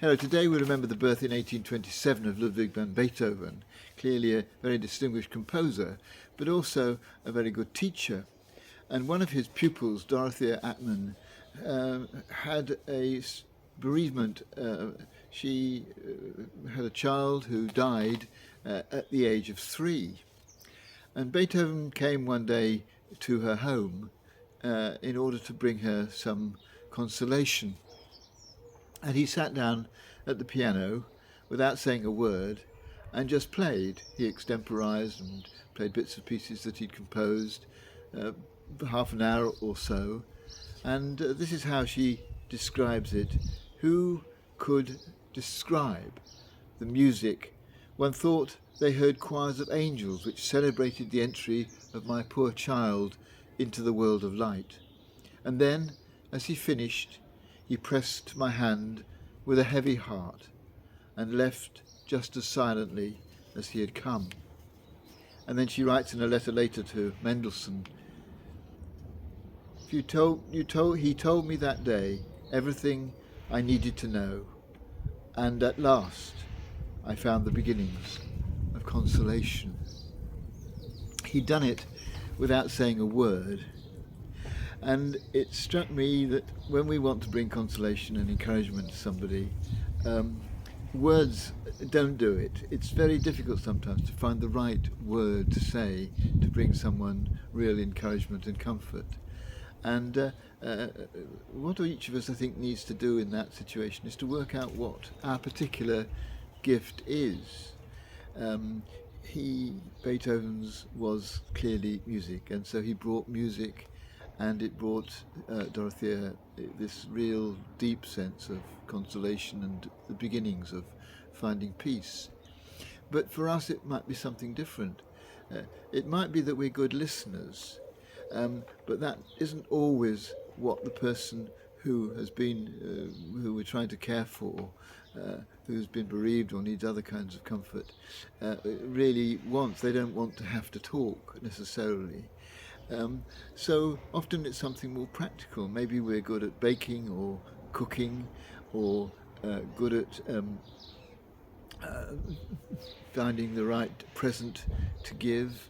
Hello, today we remember the birth in 1827 of Ludwig van Beethoven, clearly a very distinguished composer, but also a very good teacher. And one of his pupils, Dorothea Attmann, had a bereavement. She had a child who died at the age of 3. And Beethoven came one day to her home in order to bring her some consolation. And he sat down at the piano without saying a word and just played. He extemporized and played bits of pieces that he'd composed for half an hour or so. And this is how she describes it. Who could describe the music? One thought they heard choirs of angels which celebrated the entry of my poor child into the world of light. And then, as he finished, he pressed my hand with a heavy heart and left just as silently as he had come. And then she writes in a letter later to Mendelssohn, he told me that day everything I needed to know, and at last I found the beginnings of consolation. He'd done it without saying a word. And it struck me that when we want to bring consolation and encouragement to somebody, words don't do it. It's very difficult sometimes to find the right word to say to bring someone real encouragement and comfort. And what each of us, I think, needs to do in that situation is to work out what our particular gift is. Beethoven's was clearly music, and so he brought music, and it brought Dorothea this real deep sense of consolation and the beginnings of finding peace. But for us it might be something different. It might be that we're good listeners, but that isn't always what the person who has been, who we're trying to care for, who's been bereaved or needs other kinds of comfort, really wants. They don't want to have to talk necessarily. So often it's something more practical. Maybe we're good at baking or cooking, or good at finding the right present to give.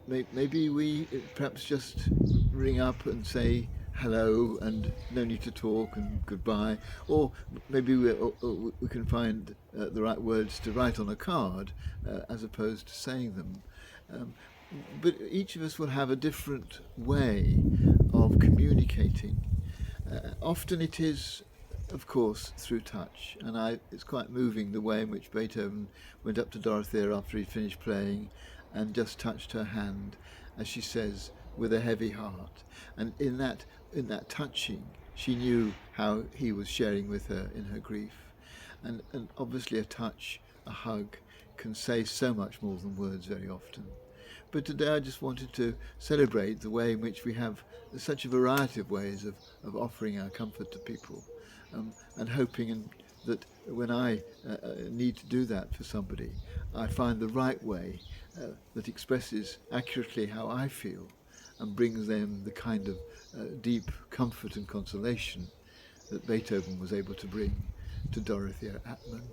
Maybe we perhaps just ring up and say hello and no need to talk and goodbye, or maybe we can find the right words to write on a card as opposed to saying them. But each of us will have a different way of communicating. Often it is, of course, through touch, and it's quite moving the way in which Beethoven went up to Dorothea after he finished playing and just touched her hand, as she says, with a heavy heart. And in that touching, she knew how he was sharing with her in her grief. And obviously a touch, a hug, can say so much more than words very often. But today I just wanted to celebrate the way in which we have such a variety of ways of offering our comfort to people, and hoping that when I need to do that for somebody, I find the right way that expresses accurately how I feel and brings them the kind of deep comfort and consolation that Beethoven was able to bring to Dorothea Attmann.